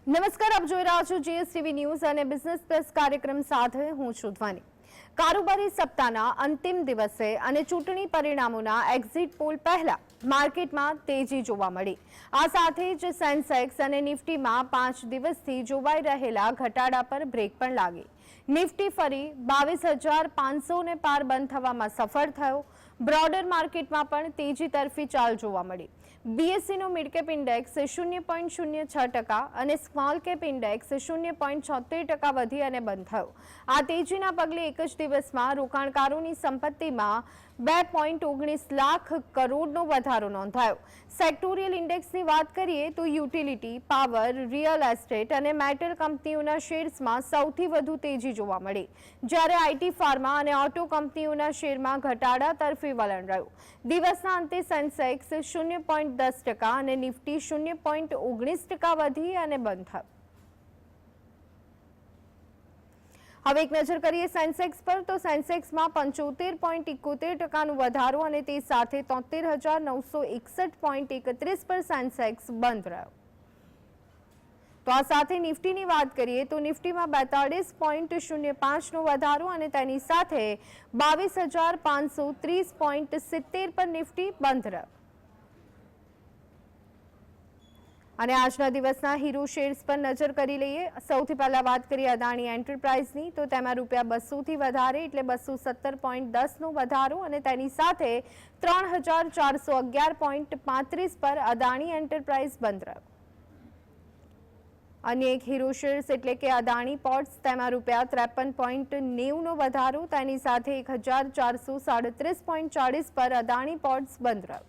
નમસ્કાર, આપ જોઈ રહ્યા છો જીએસટીવી ન્યૂઝ અને બિઝનેસ પ્લસ કાર્યક્રમ સાથે હું છું ધ્વની। કારોબારી સપ્તાહના અંતિમ દિવસે અને ચૂંટણી પરિણામોના એક્ઝિટ પોલ પહેલા માર્કેટમાં તેજી જોવા મળી। આ સાથે જ સેન્સેક્સ અને નિફ્ટીમાં 5 દિવસથી જોવાઈ રહેલા ઘટાડા પર બ્રેક પણ લાગી। નિફ્ટી ફરી 22,500 ને પાર બંધ થવામાં સફળ થયો। બ્રોડર માર્કેટમાં પણ તેજી તરફી ચાલ જોવા મળી। બીએસસી નો મિડ કેપ ઇન્ડેક્સ 0.06% અને સ્મોલ કેપ ઇન્ડેક્સ 0.76% વધી અને બંધ થયો। આ તેજીના પગલે એક જ દિવસમાં રોકાણકારોની સંપત્તિમાં 2.19 લાખ કરોડનો વધારો નોંધાયો। સેક્ટોરિયલ ઇન્ડેક્સની વાત કરીએ તો યુટિલિટી, પાવર, રિયલ એસ્ટેટ અને મેટલ કંપનીઓના શેર્સમાં સૌથી વધુ તેજી જોવા મળી, જ્યારે આઈટી, ફાર્મા અને ઓટો કંપનીઓના શેરમાં ઘટાડા તરફી વલણ રહ્યું। દિવસના અંતે સેન્સેક્સ 0.10% અને નિફ્ટી 0.19% વધી અને બંધ થયો। હવે એક નજર કરીએ સેન્સેક્સ પર તો સેન્સેક્સમાં 75.71%નો વધારો અને તે સાથે 73,961.31 પર સેન્સેક્સ બંધ રહ્યો। તો આ સાથે નિફ્ટીની વાત કરીએ તો નિફ્ટીમાં 42.05નો વધારો અને તેની સાથે 22,530.70 પર નિફ્ટી બંધ રહ્યો। અને આજના દિવસના હીરો શેર્સ પર નજર કરી લઈએ। સૌથી પહેલા વાત કરીએ અદાણી એન્ટરપ્રાઇઝની તો તેમાં ₹200 થી વધારે એટલે 217.10નો વધારો અને તેની સાથે 3,411.35 પર અદાણી એન્ટરપ્રાઇઝ બંધ રહ્યો। अन्य एक हीरो शेर्स एटले के अदाणी पोर्ट्स तेमां ₹53.90नो વધારો તેની સાથે 1,437.40 પર અદાણી પોર્ટ્સ બંધ રહ્યો।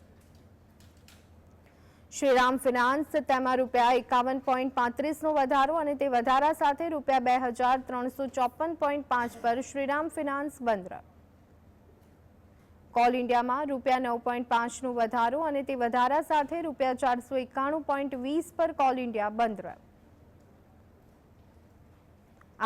શ્રીરામ ફિનાન્સ તેમાં ₹51.35નો વધારો અને તે વધારા સાથે ₹2,354.5 પર શ્રીરામ ફિનાન્સ બંધ રહ્યો। કોલ ઇન્ડિયામાં ₹9.5નો વધારો અને તે વધારા સાથે ₹491.20 પર કોલ ઇન્ડિયા બંધ રહ્યો।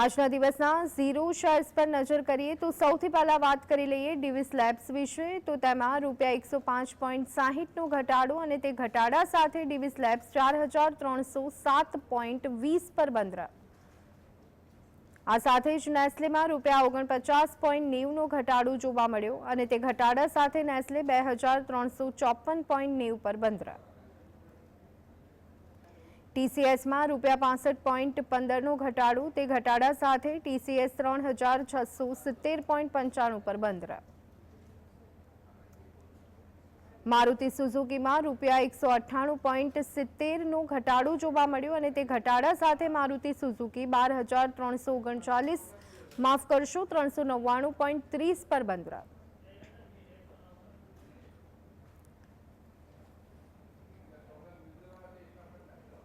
આજના દિવસના ઝીરો શેર્સ પર નજર કરીએ તો સૌથી પહેલા વાત કરી લઈએ ડિવિસ લેબ્સ વિશે તો તેમાં ₹105.60નો ઘટાડો અને તે ઘટાડા સાથે ડિવિસ લેબ્સ 4,307.20 પર બંધ રહ્યો। આ સાથે જ નેસ્લેમાં ₹49.90નો ઘટાડો જોવા મળ્યો અને તે ઘટાડા સાથે નેસ્લે 2,354.90 પર બંધ રહ્યો। ટીસીએસમાં ₹65.15નો ઘટાડો તે ઘટાડા સાથે ટીસીએસ 3,670.95 પર બંધ રહ્યો। મારુતિ સુઝુકીમાં ₹198.70નો ઘટાડો જોવા મળ્યો અને તે ઘટાડા સાથે મારુતિ સુઝુકી 399.30 પર બંધ રહ્યો।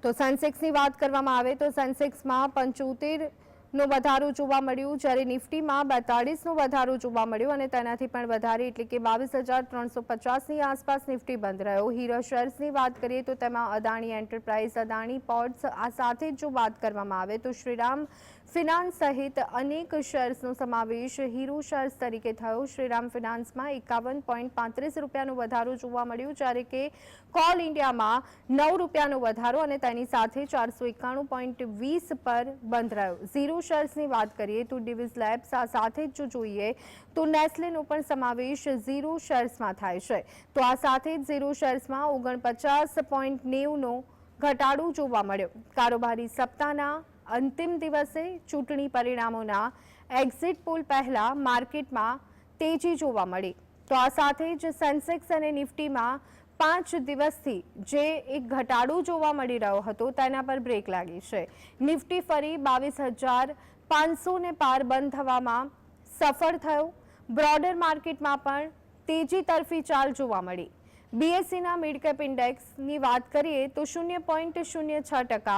તો સેન્સેક્સની વાત કરવામાં આવે તો સેન્સેક્સમાં 75નો વધારો જોવા મળ્યો, જ્યારે નિફ્ટીમાં 42નો વધારો જોવા મળ્યો અને તેનાથી પણ વધારે એટલે કે 22,350ની આસપાસ નિફ્ટી બંધ રહ્યો। હીરો શેર્સની વાત કરીએ તો તેમાં અદાણી એન્ટરપ્રાઇઝ, અદાણી પોર્ટ્સ, આ સાથે જો વાત કરવામાં આવે તો શ્રીરામ ફિનાન્સ સહિત અનેક શેર્સનો સમાવેશ હીરો શેર્સ તરીકે થયો। શ્રીરામ ફિનાન્સમાં ₹51.35નો વધારો જોવા મળ્યો, જ્યારે કે કોલ ઇન્ડિયામાં ₹9નો વધારો અને તેની સાથે 491.20 પર બંધ રહ્યો। ઝીરો શેર્સની વાત કરીએ તો ડિવિસ લેબ્સ, આ સાથે જ જો જોઈએ તો નેસ્લેનો પણ સમાવેશ ઝીરો શેર્સમાં થાય છે। તો આ સાથે જ ઝીરો શેર્સમાં 49.90નો ઘટાડો જોવા મળ્યો। કારોબારી સપ્તાહના અંતિમ દિવસે ચૂંટણી પરિણામોના એક્ઝિટ પોલ પહેલા માર્કેટમાં તેજી જોવા મળી। તો આ સાથે જ સેન્સેક્સ અને નિફ્ટીમાં 5 દિવસથી જે એક ઘટાડો જોવા મળી રહ્યો હતો તેના પર બ્રેક લાગી છે। નિફ્ટી ફરી 22,500 ને પાર બંધ થવામાં સફળ થયો। બ્રોડર માર્કેટમાં પણ તેજી તરફી ચાલ જોવા મળી। બીએસસીના મિડ કેપ ઇન્ડેક્સની વાત કરીએ તો 0.06%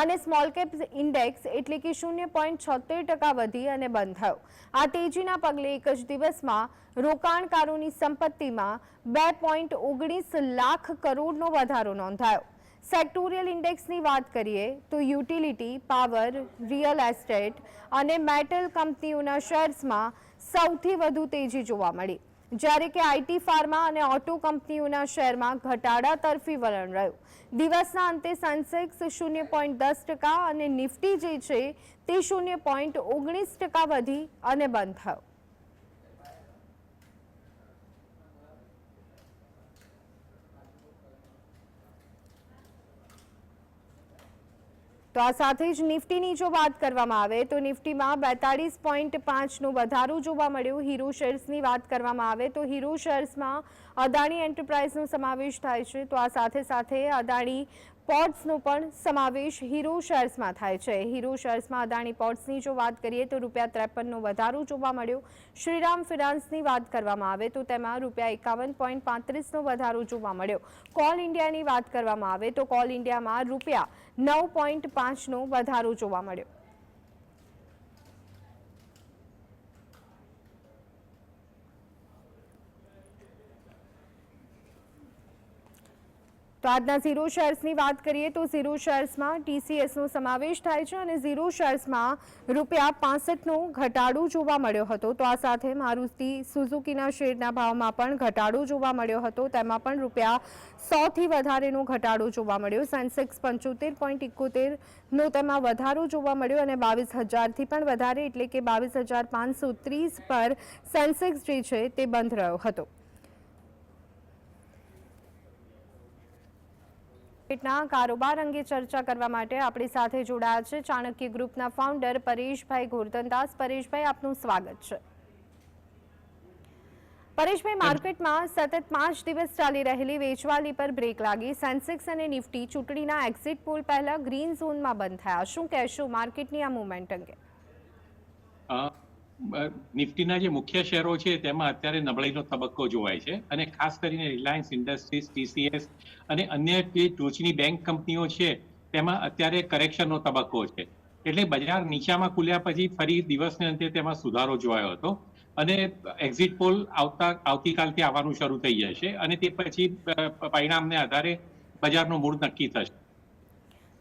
અને સ્મોલ કેપ ઇન્ડેક્સ એટલે કે 0.76% વધી અને બંધ થયો। આ તેજીના પગલે એક જ દિવસમાં રોકાણકારોની સંપત્તિમાં 2.19 લાખ કરોડનો વધારો નોંધાયો। સેક્ટોરિયલ ઇન્ડેક્સની વાત કરીએ તો યુટિલિટી, પાવર, રિયલ એસ્ટેટ અને મેટલ કંપનીઓના શેર્સમાં સૌથી વધુ તેજી જોવા મળી। જ્યારે કે આઈટી, ફાર્મા અને ઓટો કંપનીઓના શેરમાં ઘટાડા તરફી વલણ રહ્યું. દિવસના અંતે સેન્સેક્સ 0.10% અને નિફ્ટી જે છે તે 0.19% વધી અને બંધ થયો. તો આ સાથે જ નિફ્ટીની જો વાત કરવામાં આવે તો નિફ્ટીમાં 42.5નો વધારો જોવા મળ્યો. હીરો શેર્સની વાત કરવામાં આવે તો હીરો શેર્સમાં અદાણી એન્ટરપ્રાઇઝનો સમાવેશ થાય છે. તો આ સાથે સાથે અદાણી પોર્ટ્સનો પણ સમાવેશ હીરો શેર્સમાં થાય છે. હીરો શેર્સમાં અદાણી પોર્ટ્સની જો વાત કરીએ તો ₹53નો વધારો જોવા મળ્યો. શ્રીરામ ફિનાન્સની વાત કરવામાં આવે તો તેમાં ₹51.35નો વધારો જોવા મળ્યો. કોલ ઇન્ડિયાની વાત કરવામાં આવે તો કોલ ઇન્ડિયામાં ₹9.5નો વધારો જોવા મળ્યો. તો આજના ઝીરો શેર્સની વાત કરીએ તો ઝીરો શેર્સમાં ટીસીએસનો સમાવેશ થાય છે અને ઝીરો શેર્સમાં ₹65નો ઘટાડો જોવા મળ્યો હતો. તો આ સાથે મારુતિ સુઝુકીના શેરના ભાવમાં પણ ઘટાડો જોવા મળ્યો હતો. તેમાં પણ ₹100થી વધારેનો ઘટાડો જોવા મળ્યો. સેન્સેક્સ 75.71નો તેમાં વધારો જોવા મળ્યો અને 22,000થી પણ વધારે એટલે કે 22,530 પર સેન્સેક્સ જે છે તે બંધ રહ્યો હતો. કારોબાર અંગે ચર્ચા કરવા માટે આપણી સાથે જોડાયા છે ચાણક્ય ગ્રુપના ફાઉન્ડર પરેશભાઈ ગોરધનદાસ. પરેશભાઈ, આપનું સ્વાગત છે. પરેશભાઈ, માર્કેટમાં સતત 5 દિવસ ચાલી રહેલી વેચવાલી પર બ્રેક લાગી. સેન્સેક્સ અને નિફ્ટી ચૂંટણીના એક્ઝિટ પોલ પહેલા ગ્રીન ઝોનમાં બંધ થયા. શું કહેશો માર્કેટની આ મુવમેન્ટ અંગે? નિફ્ટીના જે મુખ્ય શેરો છે તેમાં અત્યારે નબળાઈનો તબક્કો જોવાય છે અને ખાસ કરીને રિલાયન્સ ઇન્ડસ્ટ્રીઝ, ટીસીએસ અને અન્ય જે ટોચની બેંક કંપનીઓ છે તેમાં અત્યારે કરેક્શનનો તબક્કો છે. એટલે બજાર નીચામાં ખુલ્યા પછી ફરી દિવસને અંતે તેમાં સુધારો જોવાયો હતો અને એક્ઝિટ પોલ આવતીકાલથી આવવાનું શરૂ થઈ જશે અને તે પછી પરિણામને આધારે બજારનો મૂળ નક્કી થશે.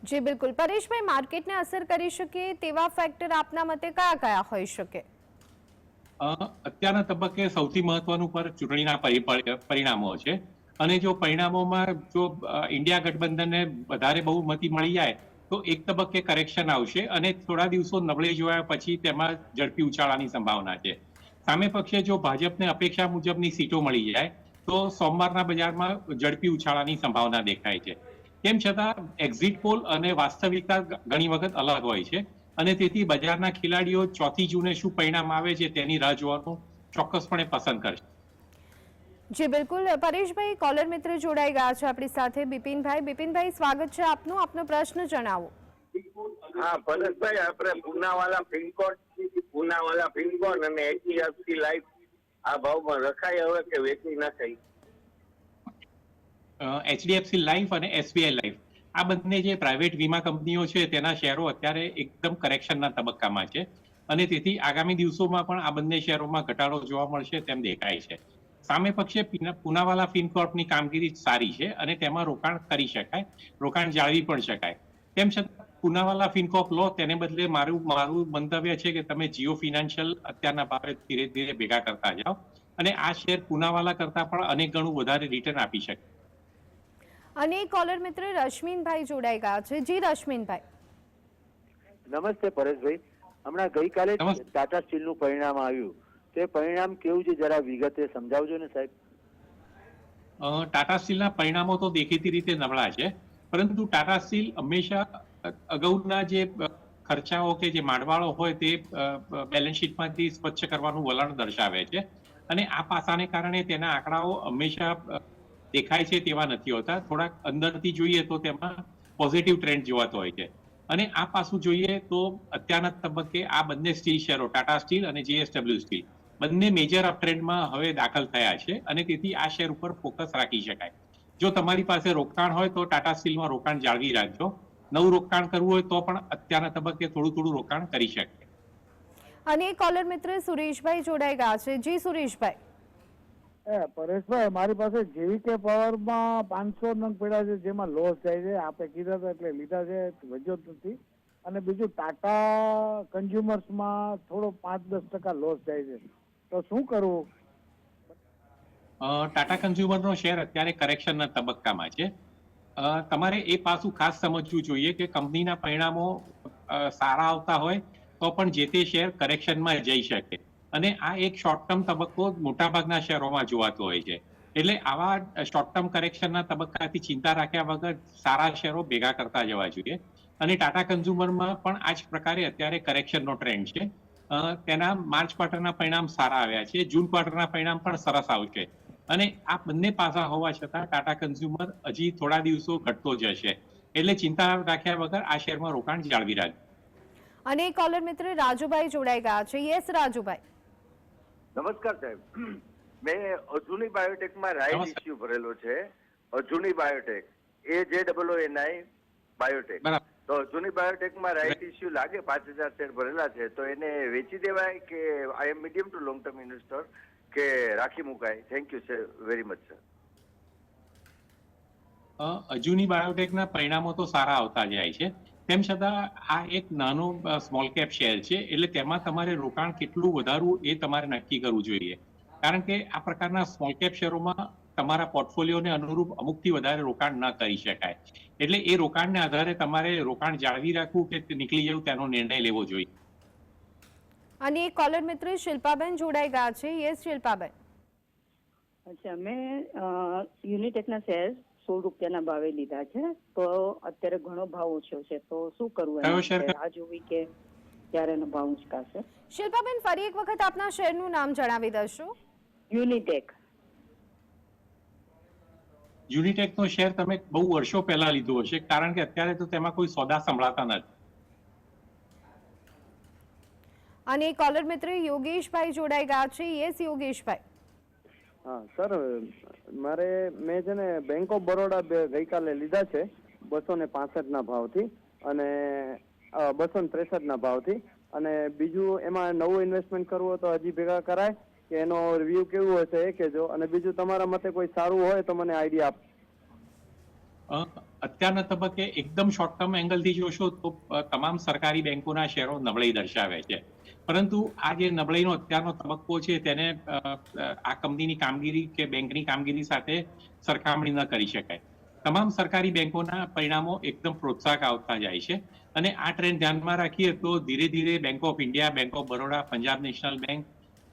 જી બિલકુલ. પરેશભાઈ, માર્કેટને અસર કરી શકે તેવા ફેક્ટર આપના મતે કયા કયા હોઈ શકે? અત્યારના તબક્કે સૌથી મહત્વનું પર ચૂંટણીના પરિણામો છે અને જો પરિણામોમાં જો ઇન્ડિયા ગઠબંધનને વધારે બહુમતી મળી જાય તો એક તબક્કે કરેક્શન આવશે અને થોડા દિવસો નબળાઈ જોયા પછી તેમાં ઝડપી ઉછાળાની સંભાવના છે. સામે પક્ષે જો ભાજપને અપેક્ષા મુજબની સીટો મળી જાય તો સોમવારના બજારમાં ઝડપી ઉછાળાની સંભાવના દેખાય છે. તેમ છતાં એક્ઝિટ પોલ અને વાસ્તવિકતા ઘણી વખત અલગ હોય છે અને તેથી બજારના ખેલાડીઓ 4 જૂને શું પરિણામ આવે છે તેની રાહ જોવાનું ચોક્કસપણે પસંદ કરશે. જી બિલકુલ. પરેશભાઈ, કોલર મિત્ર જોડાઈ ગયા છે આપણી સાથે. બિપિનભાઈ, સ્વાગત છે આપનું. આપનો પ્રશ્ન જણાવો. હા પરેશભાઈ, આપણે પૂનાવાલા ફિનકોન અને એચડીએફસી લાઈફ આ ભાવમાં રખાય હવે કે વેચી નાખાય? એચડીએફસી લાઈફ અને એસબીઆઈ લાઈફ આ બંને જે પ્રાઇવેટ વીમા કંપનીઓ છે તેના શેરો અત્યારે એકદમ કરેક્શનના તબક્કામાં છે અને તેથી આગામી દિવસોમાં પણ આ બંને શેરોમાં ઘટાડો જોવા મળશે તેમ દેખાય છે. સામે પક્ષે પૂનાવાલા ફિનકોર્પની કામગીરી સારી છે અને તેમાં રોકાણ કરી શકાય, રોકાણ જાળવી પણ શકાય. તેમ છતાં પૂનાવાલા ફિનકોર્પ લો તેને બદલે મારું મંતવ્ય છે કે તમે જીઓ ફિનાન્શિયલ અત્યારના ભાવે ધીરે ધીરે ભેગા કરતા જાઓ અને આ શેર પૂનાવાલા કરતા પણ અનેક ગણું વધારે રિટર્ન આપી શકે. અને કોલર મિત્ર રશ્મિનભાઈ જોડાઈ ગયા છે. જી રશ્મિનભાઈ. નમસ્તે પરેશભાઈ. હમણાં ગઈકાલે ટાટા સ્ટીલનું પરિણામ આવ્યું, તે પરિણામ કેવું છે જરા વિગતે સમજાવજો ને સાહેબ. ટાટા સ્ટીલના પરિણામો તો દેખીતી રીતે નબળા છે, પરંતુ ટાટા સ્ટીલ હંમેશા અગાઉના જે ખર્ચાઓ કે જે માંડવાળો હોય તે બેલેન્સ શીટમાંથી સ્વચ્છ કરવાનું વલણ દર્શાવે છે અને આ પાસાને કારણે તેના આંકડાઓ હંમેશા દેખાય છે તેવા નથી હોતા. થોડાક અંદરથી જોઈએ તો તેમાં પોઝિટિવ ટ્રેન્ડ જોવાતો હોય છે અને આ પાસું જોઈએ તો અત્યારના તબક્કે આ બંને સ્ટીલ શેરો ટાટા સ્ટીલ અને જેએસડબલ્યુ સ્ટીલ બંને મેજર અપ ટ્રેન્ડમાં હવે દાખલ થયા છે અને તેથી આ શેર ઉપર ફોકસ રાખી શકાય. જો તમારી પાસે રોકાણ હોય તો ટાટા સ્ટીલમાં રોકાણ જાળવી રાખજો. નવું રોકાણ કરવું હોય તો પણ અત્યારના તબક્કે થોડું રોકાણ કરી શકે. અને કોલર મિત્ર સુરેશભાઈ જોડાઈ ગયા છે. જી સુરેશભાઈ. પરેશભાઈ, મારી પાસે જેવીકે પાવરમાં 500 નંગ પડ્યા છે જેમાં લોસ જાય છે. આપણે કીધા હતા એટલે લીધા છે, વધ્યો જ નથી. અને બીજું ટાટા કન્ઝ્યુમર્સમાં થોડો 5-10% લોસ જાય છે, તો શું કરવું? ટાટા કન્ઝ્યુમરનો શેર અત્યારે કરેક્શનના તબક્કામાં છે. તમારે એ પાસું ખાસ સમજવું જોઈએ કે કંપનીના પરિણામો સારા આવતા હોય તો પણ જે તે શેર કરેક્શનમાં જઈ શકે, અને આ એક શોર્ટ ટર્મ તબક્કો મોટાભાગના શેરોમાં જોવાતો હોય છે. એટલે આવા શોર્ટ ટર્મ કરેક્શનના તબક્કાથી ચિંતા રાખ્યા વગર સારા શેરો ભેગા કરતા જવા જોઈએ. અને ટાટા કન્ઝ્યુમરમાં પણ આ જ પ્રકારે અત્યારે કરેક્શનનો ટ્રેન્ડ છે. તેના માર્ચ ક્વાર્ટરના પરિણામ સારા આવ્યા છે, જૂન ક્વાર્ટરના પરિણામ પણ સરસ આવશે, અને આ બંને પાસા હોવા છતાં ટાટા કન્ઝ્યુમર હજી થોડા દિવસો ઘટતો જશે. એટલે ચિંતા રાખ્યા વગર આ શેરમાં રોકાણ જાળવી રાખજો. અને કોલર મિત્ર રાજુભાઈ જોડાઈ ગયા છે. યસ રાજુભાઈ. નમસ્કાર સાહેબ, મેં અજુની બાયોટેકમાં રાઈટ ઇસ્યુ ભરેલો છે. અજુની બાયોટેક, AJOONI બાયોટેક. તો અજુની બાયોટેકમાં રાઈટ ઇસ્યુ લાગે, 5000 શેર ભરેલા છે, તો એને વેચી દેવાય કે I am medium to long term investor, કે રાખી મુકાય? Thank you sir, very much sir. અજુની બાયોટેકના પરિણામો તો સારા આવતા જાય છે, તેમ છતાં આ એક નાનો સ્મોલ કેપ શેર છે, એટલે તેમાં તમારે રોકાણ કેટલું વધારવું એ તમારે નક્કી કરવું જોઈએ. કારણ કે આ પ્રકારના સ્મોલ કેપ શેરોમાં તમારા પોર્ટફોલિયોને અનુરૂપ અમુકથી વધારે રોકાણ ન કરી શકાય. એટલે એ રોકાણને આધારે તમારે રોકાણ જાળવી રાખવું કે નીકળી જવું તેનો નિર્ણય લેવો જોઈએ. અને કોલર મિત્ર શિલ્પાબેન જોડાઈ ગયા છે. યસ શિલ્પાબેન. અચ્છા, મેં યુનિટેકના શેર 16 રૂપિયાના ભાવે લીધા છે, તો અત્યારે ઘણો ભાવ ઓછો છે, તો શું કરવું? રાહ જોવી કે ત્યારે એનો ભાવ ઉચકાશે? શિલ્પાબેન ફરી એક વખત આપના શેરનું નામ જણાવી દેશો. યુનિટેક. યુનિટેકનો શેર તમે બહુ વર્ષો પહેલા લીધો હશે, કારણ કે અત્યારે તો તેમાં કોઈ સોદા સંભળાતા નથી. અને કોલર મિત્ર યોગેશભાઈ જોડાઈ ગયા છે. યસ યોગેશભાઈ. હા સર, મેં છે ને બેંક ઓફ બરોડા ગઈકાલે લીધા છે 265 ભાવથી અને 263 ભાવથી. અને બીજું એમાં નવું ઇન્વેસ્ટમેન્ટ કરવું હોય તો હજી ભેગા કરાય કે એનો રિવ્યુ કેવું હશે એ કહેજો. અને બીજું તમારા મતે કોઈ સારું હોય તો મને આઈડિયા આપો. અત્યારના તબક્કે એકદમ શોર્ટ ટર્મ એંગલથી જોશો તો તમામ સરકારી બેંકોના શેરો નબળાઈ દર્શાવે છે, પરંતુ આ જે નબળાઈનો અત્યારનો તબક્કો છે તેને આ કંપનીની કામગીરી કે બેંકની કામગીરી સાથે સરખામણી ન કરી શકાય. તમામ સરકારી બેંકોના પરિણામો એકદમ પ્રોત્સાહક આવતા જાય છે, અને આ ટ્રેન્ડ ધ્યાનમાં રાખીએ તો ધીરે ધીરે bank of India, bank of Baroda, Punjab national bank,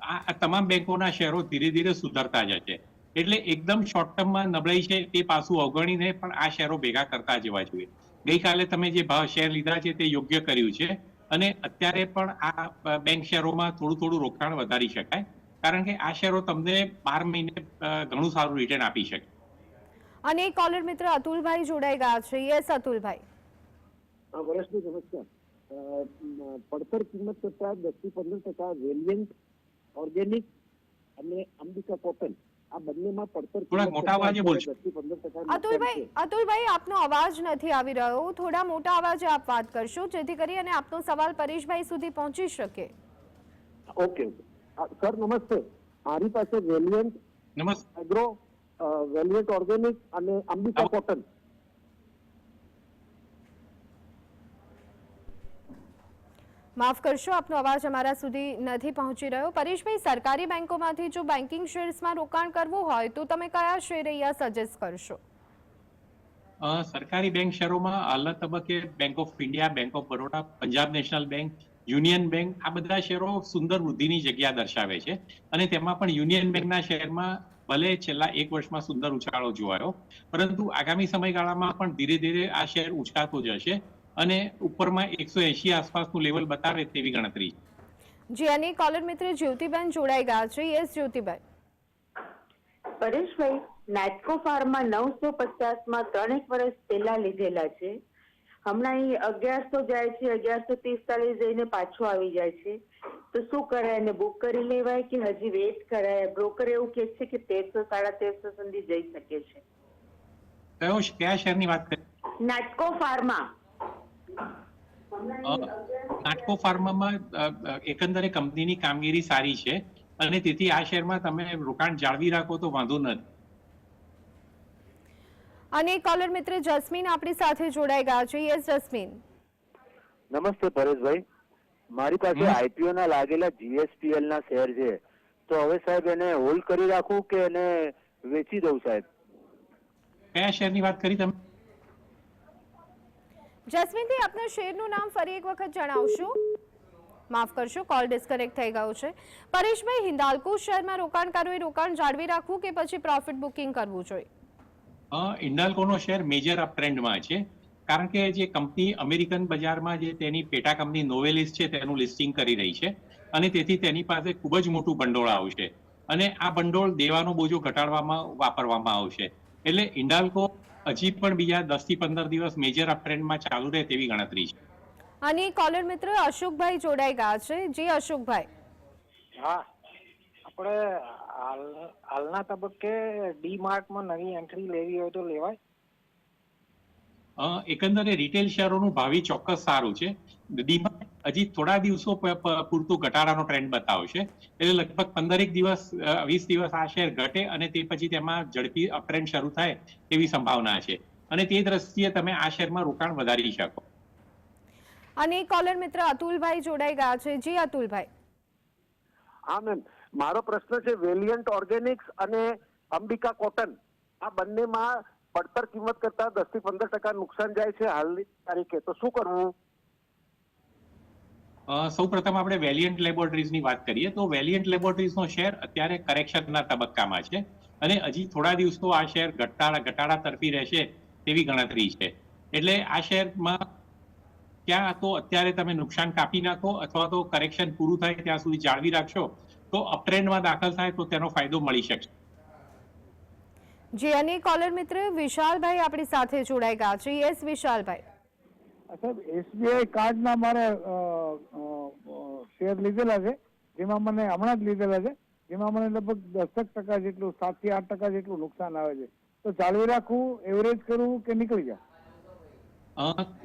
આ તમામ બેંકોના શેરો ધીરે ધીરે સુધરતા જશે. એટલે એકદમ શોર્ટ ટર્મમાં નબળાઈ છે તે પાછું અવગણીને પણ આ શેરો ભેગા કરતા જવા જોઈએ. ગઈકાલે તમે જે ભાવ શેર લીધા છે તે યોગ્ય કર્યું છે, અને અત્યારે પણ આ બેંક શેરોમાં થોડું થોડું રોકાણ વધારી શકાય, કારણ કે આ શેરો તમને 12 મહિને ઘણું સારું રિટર્ન આપી શકે. અને કોલર મિત્ર અતુલભાઈ જોડાઈ ગયા છે. યસ અતુલભાઈ. વર્ષની નમસ્કાર. પડતર કિંમત કરતા 10-15% વેલિયન્ટ ઓર્ગેનિક અને અંબિકા કોટન, આ બંનેમાં પડતર થોડા મોટા અવાજે બોલજો. અતુલભાઈ આપનો અવાજ નથી આવી રહ્યો, થોડા મોટા અવાજે આપ વાત કરશો જેથી કરી અને આપનો સવાલ પરેશભાઈ સુધી પહોંચી શકે. ઓકે સર, નમસ્તે. મારી પાસે વેલિયન્ટ એગ્રો, વેલિયન્ટ ઓર્ગેનિક અને અંબિકા કોટન. માફ કરશો, આપનો અવાજ અમારા સુધી નથી પહોંચી રહ્યો. પરેશભાઈ, સરકારી બેંકોમાંથી જો બેન્કિંગ શેર્સમાં રોકાણ કરવું હોય તો તમે કયા શેર અહીંયા સજેસ્ટ કરશો? સરકારી બેંક શેરોમાં હાલના તબક્કે bank of India, bank of Baroda, Punjab national bank, union bank, આ બધા શેરો સુંદર વૃદ્ધિની જગ્યા દર્શાવે છે, અને તેમાં પણ યુનિયન બેંકના શેરમાં ભલે છેલ્લા 1 વર્ષમાં સુંદર ઉછાળો જોવાયો, પરંતુ આગામી સમયગાળામાં પણ ધીરે ધીરે આ શેર ઉછળાતો જશે અને ઉપરમાં 180 આસપાસનું લેવલ બતાવે તેવી ગણતરી. જી, અને કોલર મિત્ર જ્યોતિબેન જોડાઈ ગયા છે. યસ જ્યોતિબેન. પરેશભાઈ, નાટકો ફાર્મા 950 માં 3 વર્ષ પહેલા લીધેલા છે. હમણાં 1100 જાય છે, 1143 જઈને પાછો આવી જાય છે, તો શું કરાય? એને બુક કરી લેવાય કે હજી વેઇટ કરાય? બ્રોકર એવું કહે છે કે 1300-1350 સુધી જઈ શકે છે. કયા શેરની વાત કરી? નાટકો ફાર્મા. નાટકો ફાર્મામાં એકંદરે કંપનીની કામગીરી સારી છે, અને તેથી આ શેરમાં તમે રોકાણ જાળવી રાખો તો વાંધો નથી. અને કોલર મિત્ર જસ્મીન આપણી સાથે જોડાઈ ગયા છે. Yes jasmine. નમસ્તે પરેશભાઈ, મારી પાસે આઈપીઓ ના લાગેલા GSPL ના શેર છે, તો હવે સાહેબ એને હોલ્ડ કરી રાખું કે એને વેચી દઉં સાહેબ? કયા શેરની વાત કરી તમે? જસ્મીનભાઈ, આપના શેરનું નામ ફરી એક વખત જણાવશો? માફ કરશો, કોલ ડિસ્કનેક્ટ થઈ ગયો છે. પરેશભાઈ, હિન્દાલ્કો શેરમાં રોકાણકારોએ રોકાણ જાળવી રાખવું કે પછી પ્રોફિટ બુકિંગ કરવું જોઈએ? હિન્દાલ્કોનો શેર મેજર અપ ટ્રેન્ડમાં છે, કારણ કે જે કંપની અમેરિકન બજારમાં જે તેની પેટા કંપની નોવેલિસ છે તેનું લિસ્ટિંગ કરી રહી છે અને તેથી તેની પાસે ખૂબ જ મોટું ભંડોળ આવશે અને આ ભંડોળ દેવાનો બોજો ઘટાડવામાં વાપરવામાં આવશે. એટલે હિન્ડાલ્કો હજી પણ બીજા 10 થી 15 દિવસ મેજર અપ ટ્રેન્ડમાં ચાલુ રહે તેવી ગણતરી છે. અને કોલર મિત્ર અશોકભાઈ જોડાઈ ગયા છે. જી અશોકભાઈ. હા, આપણે હાલના તબક્કે ડી માર્ટમાં નવી એન્ટ્રી લેવી હોય તો લેવાય? એકંદરે રિટેલ શેરોનું ભાવિ ચોક્કસ સારું છે. ડીમાર્ટ હજી થોડા દિવસો પૂરતું ઘટાડાનો ટ્રેન્ડ બતાવશે, એટલે લગભગ 15 દિવસ 20 દિવસ આ શેર ઘટે અને તે પછી તેમાં ઝડપી અપ ટ્રેન્ડ શરૂ થાય તેવી સંભાવના છે અને તે દ્રષ્ટિએ તમે આ શેરમાં રોકાણ વધારી શકો. અને કોલર મિત્ર અતુલભાઈ જોડાઈ ગયા છે. જી અતુલભાઈ. હા મેમ, મારો પ્રશ્ન છે વેલિયન્ટ ઓર્ગેનિક્સ અને અંબિકા કોટન, આ બંનેમાં પડતર કિંમત કરતા 10 થી 15% નુકસાન જાય છે હાલની તારીખે, તો શું કરવું? સૌપ્રથમ આપણે વેલિયન્ટ લેબોરેટરીઝની વાત કરીએ તો વેલિયન્ટ લેબોરેટરીઝનો શેર અત્યારે કરેક્શનના તબક્કામાં છે અને હજી થોડા દિવસો આ શેર ઘટાડા તરફી રહેશે તેવી ગણતરી છે. એટલે આ શેરમાં ક્યાં તો અત્યારે તમે નુકસાન કાપી નાખો અથવા તો કરેક્શન પૂરું થાય ત્યાં સુધી જાળવી રાખશો તો અપટ્રેન્ડમાં દાખલ થાય તો તેનો ફાયદો મળી શકશે. જી, અને કોલર મિત્ર વિશાલભાઈ આપણી સાથે જોડાઈ ગયા છે. યસ વિશાલભાઈ. સાહેબ, એસબીઆઈ કાર્ડના મારે શેર લીધેલા છે, જેમાં મને હમણાં જ લીધેલા છે, જેમાં મને લગભગ 10% જેટલું 7 થી 8% જેટલું નુકસાન આવે છે, તો જાળવી રાખવું, એવરેજ કરવું કે નીકળી જાય?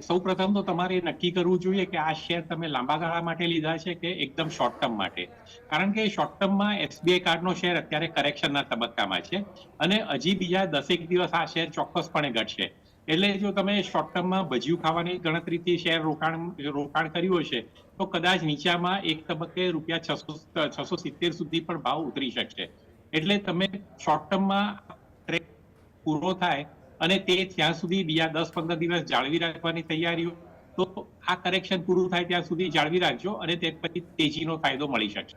સૌપ્રથમ તો તમારે નક્કી કરવું જોઈએ કે આ શેર તમે લાંબા ગાળા માટે લીધા છે કે એકદમ શોર્ટ ટર્મ માટે, કારણ કે શોર્ટ ટર્મમાં એસબીઆઈ કાર્ડનો શેર અત્યારે કરેક્શનના તબક્કામાં છે અને હજી બીજા 10 દિવસ આ શેર ચોક્કસપણે ઘટશે. એટલે જો તમે શોર્ટ ટર્મમાં ભજીયું ખાવાની ગણતરીથી શેર રોકાણ કર્યું હશે તો કદાચ નીચામાં એક તબક્કે ₹670 સુધી પણ ભાવ ઉતરી શકશે. એટલે તમે શોર્ટ ટર્મમાં ટ્રેડ પૂરો થાય અને તે ત્યાં સુધી બીજા 10-15 દિવસ જાળવી રાખવાની તૈયારીઓ, તો આ કરેક્શન પૂરું થાય ત્યાં સુધી જાળવી રાખજો અને તે પછી તેજીનો ફાયદો મળી શકશે.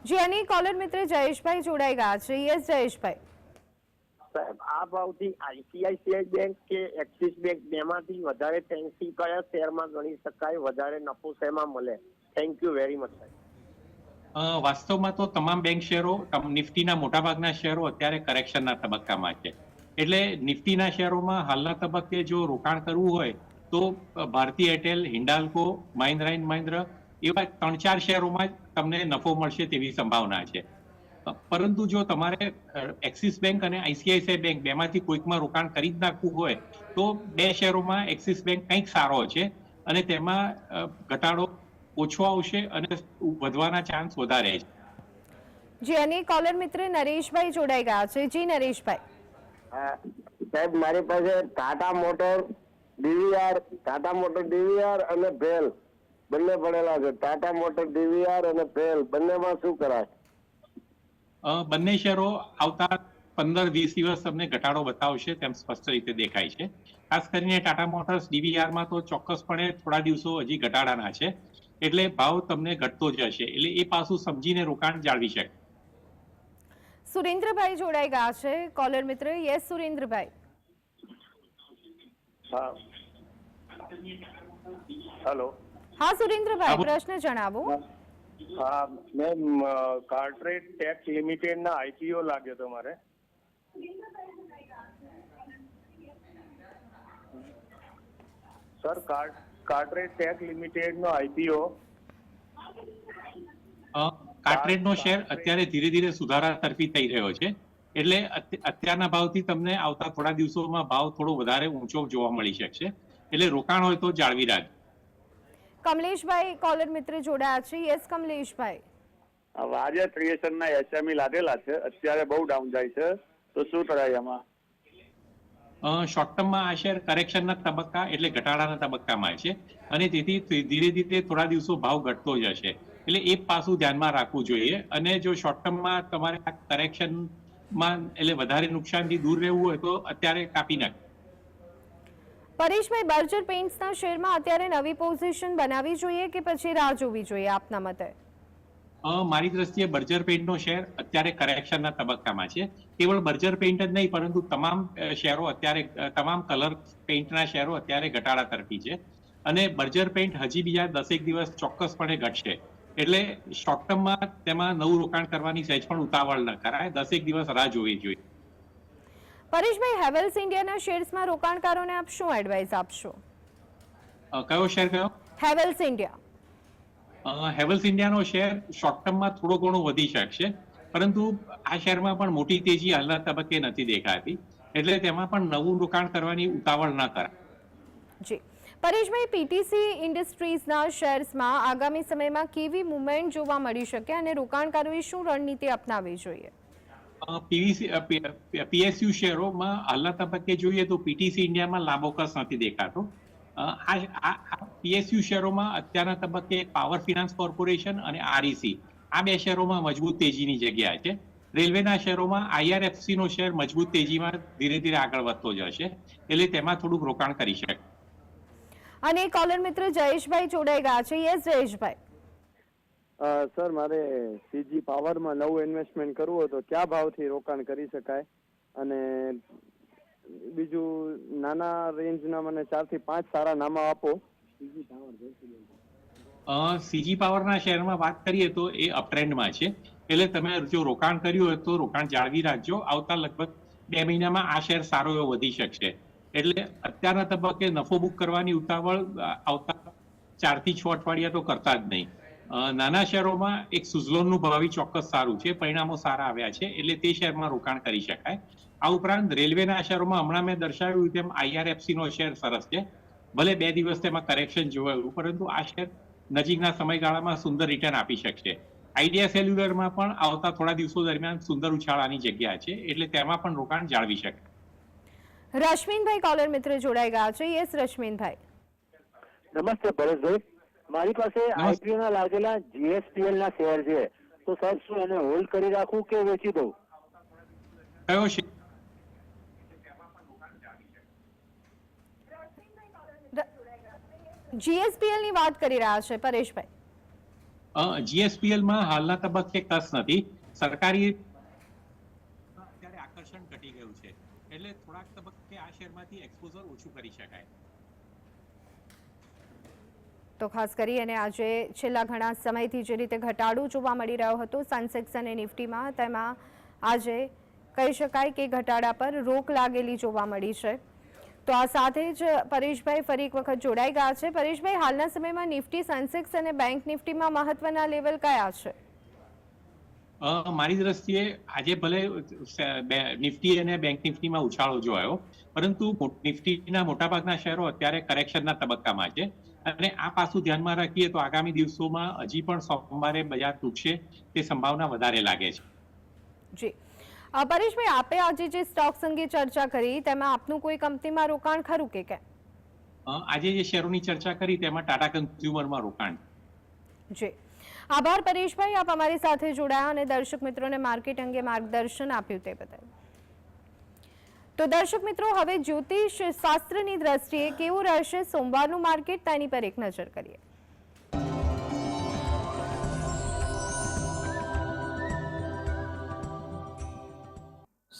જી, અને કોલર મિત્ર જયેશભાઈ જોડાઈ ગયા છે. યસ જયેશભાઈ. સાહેબ, આ ભાવથી આઈસીઆઈસીઆઈ બેંક કે એક્સિસ બેંક બેમાંથી વધારે ફેન્સી કયા શેરમાં ગણી શકાય, વધારે નફો શેમાં મળે? થેન્ક યુ વેરી મચ સાહેબ. વાસ્તવમાં તો તમામ બેંક શેરો, નિફ્ટીના મોટાભાગના શેરો અત્યારે કરેક્શનના તબક્કામાં છે. એટલે નિફ્ટીના શેરોમાં હાલના તબક્કે જો રોકાણ કરવું હોય તો ભારતી એરટેલ, હિન્ડાલ્કો, મહિન્દ્રા એન્ડ મહિન્દ્રા એવા 3-4 શેરોમાં તમને નફો મળશે તેવી સંભાવના છે. પરંતુ જો તમારે એક્સિસ બેંક અને આઈસીઆઈસીઆઈ બેંક બેમાંથી કોઈકમાં રોકાણ કરી જ નાખવું હોય તો 2 શેરોમાં એક્સિસ બેંક કંઈક સારો છે અને તેમાં ઘટાડો ઓછો આવશે અને વધવાના ચાન્સ વધારે છે. જી, અને કોલર મિત્ર નરેશભાઈ જોડાઈ ગયા છે. જી નરેશભાઈ. સાહેબ, મારી પાસે ટાટા મોટર ડીવીઆર અને ભેલ બંને પડેલા છે. ટાટા મોટર ડીવીઆર અને ભેલ બંનેમાં શું કરાય? બંને શેરો આવતા 15-20 દિવસ તમને ઘટાડો બતાવશે તેમ સ્પષ્ટ રીતે દેખાય છે. ખાસ કરીને ટાટા મોટર્સ ડીવીઆરમાં તો ચોક્કસપણે થોડા દિવસો હજી ઘટાડાના છે, એટલે ભાવ તમને ઘટતો જ હશે, એટલે એ પાસું સમજીને રોકાણ જાળવી શકે. સુરેન્દ્રભાઈ જોડાઈ ગયા છે. કોલર મિત્ર. યસ સુરેન્દ્રભાઈ. હેલો. હા સુરેન્દ્રભાઈ, પ્રશ્ન જણાવો. હા મેમ, કાર્ટરેટ ટેક્સ લિમિટેડ ના આઈપીઓ લાગ્યો તો મારે. સર, કાર્ટરેટ ટેક્સ લિમિટેડ નો આઈપીઓ. કાર્ટરેટનો શેર અત્યારે ધીરે ધીરે સુધારા તરફી થઈ રહ્યો છે, એટલે અત્યારના ભાવથી તમને આવતા થોડા દિવસોમાં ભાવ થોડો વધારે ઊંચો જોવા મળી શકશે, એટલે રોકાણ હોય તો જાળવી રાખજો. કમલેશભાઈ કોલર મિત્ર જોડાયા છે. યસ કમલેશભાઈ. આજે ક્રિએશનના એસએમઈ લાગેલા છે, અત્યારે બહુ ડાઉન જાય છે, તો શું કરાય એમાં? શોર્ટ ટર્મમાં આ શેર કરેક્શનના તબક્કા એટલે ઘટાડાના તબક્કામાં છે અને તેથી ધીરે ધીરે થોડા દિવસો ભાવ ઘટતો જ હશે. એટલે એ પાસું ધ્યાનમાં રાખવું જોઈએ. અને જો શોર્ટ ટર્મમાં તમારે આ કરેક્શનમાં એટલે વધારે નુકસાનથી દૂર રહેવું હોય તો અત્યારે કાપી નાખે. પરેશભાઈ, બર્જર પેઇન્ટ્સના શેરમાં અત્યારે નવી પોઝિશન બનાવવી જોઈએ કે પછી રાહ જોવી જોઈએ આપના મતે? મારી દ્રષ્ટિએ બર્જર પેઇન્ટનો શેર અત્યારે કરેક્શનના તબક્કામાં છે. કેવળ બર્જર પેઇન્ટ જ નહીં, પરંતુ તમામ શેરો અત્યારે તમામ કલર પેઇન્ટના શેરો અત્યારે ઘટાડા તરફી છે. અને બર્જર પેઇન્ટ હજી બીજા 10 દિવસ ચોક્કસપણે ઘટશે. એટલે શોર્ટ ટર્મમાં તેમાં નવું રોકાણ કરવાની સહેજ પણ ઉતાવળ ન કરાય. 10 દિવસ રાહ જોવી જોઈએ. પરેશભાઈ, હેવેલ્સ ઇન્ડિયાના શેર્સમાં રોકાણકારોને આપ શું એડવાઇસ આપશો? કયો શેર કયો? Havells India. Havells ઇન્ડિયાનો share short ટર્મમાં થોડો ઘણો વધી શકશે, પરંતુ આ શેરમાં પણ મોટી તેજી હાલના તબક્કે નથી દેખાતી. એટલે તેમાં પણ નવું રોકાણ કરવાની ઉતાવળ ન કરાય. જી પરેશભાઈ, પીટીસી ઇન્ડસ્ટ્રીઝના શેર્સમાં આગામી સમયમાં કેવી મુવમેન્ટ જોવા મળી શકે અને રોકાણકારોએ શું રણનીતિ અપનાવવી જોઈએ? પીએસયુ શેરોમાં હાલના તબક્કે જોઈએ તો પીટીસી ઇન્ડિયામાં લાંબો કસ નથી દેખાતો. પીએસયુ શેરોમાં અત્યારના તબક્કે પાવર ફિનાન્સ કોર્પોરેશન અને આરઈસી આ બે શેરોમાં મજબૂત તેજીની જગ્યા છે. રેલવેના શેરોમાં આઈઆરએફસી નો શેર મજબૂત તેજીમાં ધીરે ધીરે આગળ વધતો જશે, એટલે તેમાં થોડુંક રોકાણ કરી શકે. અને કોલર મિત્ર જયેશભાઈ જોડાઈ ગયા છે. યસ જયેશભાઈ. સર, મારે સીજી પાવરમાં નવું ઇન્વેસ્ટમેન્ટ કરવું હોય તો કયા ભાવથી રોકાણ કરી શકાય? અને બીજું નાના રેન્જના મને 4 થી 5 સારા નામ આપો. સીજી પાવરના શેરમાં વાત કરીએ તો એ અપટ્રેન્ડમાં છે. એટલે તમે જો રોકાણ કર્યું હોય તો રોકાણ જાળવી રાખજો. આવતા લગભગ 2 મહિનામાં આ શેર સારો એવો વધી શકશે. એટલે અત્યારના તબક્કે નફો બુક કરવાની ઉતાવળ આવતા 4 થી 6 અઠવાડિયા તો કરતા જ નહીં. નાના શેરોમાં એક સુઝલોનનું ભાવિ ચોક્કસ સારું છે, પરિણામો સારા આવ્યા છે, એટલે તે શેરમાં રોકાણ કરી શકાય. આ ઉપરાંત રેલવેના શેરોમાં હમણાં મેં દર્શાવ્યું તેમ આઈઆરએફસી નો શેર સરસ છે. ભલે 2 દિવસ તેમાં કરેક્શન જોવાયું, પરંતુ આ શેર નજીકના સમયગાળામાં સુંદર રિટર્ન આપી શકશે. આઈડિયા સેલ્યુલરમાં પણ આવતા થોડા દિવસો દરમિયાન સુંદર ઉછાળાની જગ્યા છે, એટલે તેમાં પણ રોકાણ જાળવી શકે. રશ્મિનભાઈ કોલર મિત્ર જોડાઈ ગયા છે. યસ રશ્મિનભાઈ. નમસ્તે પરેશભાઈ, મારી પાસે આઈપીઓ ના લાગેલા જીએસપીએલ ના શેર છે, તો સર શું એને હોલ્ડ કરી રાખું કે વેચી દઉં? કયો શેર? જીએસપીએલ ની વાત કરી રહ્યા છે પરેશભાઈ. જીએસપીએલ માં હાલના તબક્કે કસ નથી. સરકારી અત્યારે આકર્ષણ ઘટી ગયું છે, એટલે થોડાક તબક્કે આ શેરમાંથી એક્સપોઝર ઓછું કરી શકાય. તો ખાસ કરી અને આજે છેલ્લા ઘણા સમયથી જે રીતે ઘટાડો જોવા મળી રહ્યો હતો સેન્સેક્સ અને નિફ્ટીમાં, તેમાં આજે કહી શકાય કે ઘટાડા પર રોક લાગેલી જોવા મળી છે. તો આ સાથે જ પરેશભાઈ ફરી એક વખત જોડાઈ ગયા છે. પરેશભાઈ, હાલના સમયમાં નિફ્ટી, સેન્સેક્સ અને બેંક નિફ્ટીમાં મહત્વના લેવલ કયા છે? મારી દ્રષ્ટિએ આજે ભલે નિફ્ટી અને બેંક નિફ્ટીમાં ઉછાળો જોયો, પરંતુ નિફ્ટીના મોટાભાગના શેરો અત્યારે કરેક્શનના તબક્કામાં છે. અને આ પાસું ધ્યાનમાં રાખીએ તો આગામી દિવસોમાં હજી પણ સોમવારે બજાર તૂટશે તે સંભાવના વધારે લાગે છે. જી પરેશભાઈ, આપે આજે જે સ્ટોક્સ અંગે ચર્ચા કરી તેમાં આપનું કોઈ કંપનીમાં રોકાણ ખરું કે કેમ? આજે જે શેરોની ચર્ચા કરી તેમાં ટાટા કન્ઝ્યુમરમાં રોકાણ. જી આભાર પરેશભાઈ, આપ અમારી સાથે જોડાયા અને દર્શક મિત્રોને માર્કેટ અંગે માર્ગદર્શન આપ્યું તે બદલ. તો દર્શક મિત્રો, હવે જ્યોતિષ શાસ્ત્રની દ્રષ્ટિએ કેવું રહેશે સોમવારનું માર્કેટ તેની પર એક નજર કરીએ.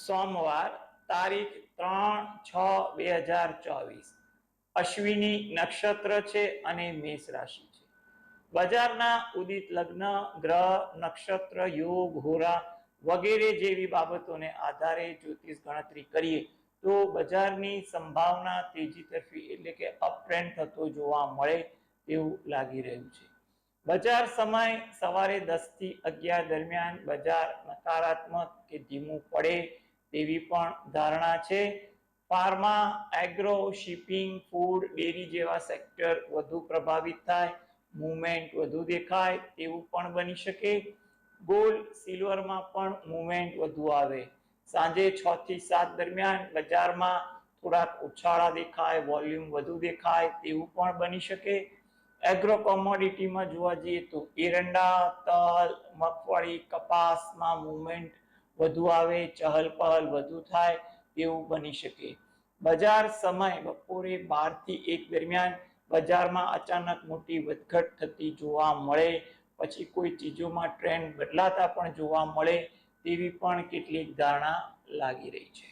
સોમવાર તારીખ 3/6/2024 અશ્વિની નક્ષત્ર છે અને મેષ રાશિ છે. બજારના ઉદિત લગ્ન, ગ્રહ, નક્ષત્ર, યોગ, હોરા વગેરે જેવી બાબતોને આધારે જ્યોતિષ ગણતરી કરીએ તો બજારની સંભાવના તેજી તરફી એટલે કે અપ ટ્રેન્ડ થતો જોવા મળે તેવું લાગી રહ્યું છે. બજાર સમય સવારે 10 થી 11 દરમિયાન બજાર નકારાત્મક કે ધીમું પડે તેવી પણ ધારણા છે. Pharma, agro, shipping, food, dairy જેવા સેક્ટર વધુ પ્રભાવિત થાય, મૂવમેન્ટ વધુ દેખાય તેવું પણ બની શકે. ગોલ્ડ, સિલ્વરમાં પણ મૂવમેન્ટ વધુ આવે. સાંજે 6 થી 7 દરમિયાન બજારમાં થોડાક ઉછાળા દેખાય, વોલ્યુમ વધુ દેખાય તેવું પણ બની શકે. એગ્રો કોમોડિટીમાં જોવા જઈએ તો એરંડા, તલ, મગફળી, કપાસમાં મુવમેન્ટ વધુ આવે, ચહલ પહલ વધુ થાય એવું બની શકે. બજાર સમય બપોરે 12 થી 1 દરમિયાન બજારમાં અચાનક મોટી વધઘટ થતી જોવા મળે, પછી કોઈ ચીજોમાં ટ્રેન્ડ બદલાતા પણ જોવા મળે તેવી પણ કેટલીક ધારણા લાગી રહી છે.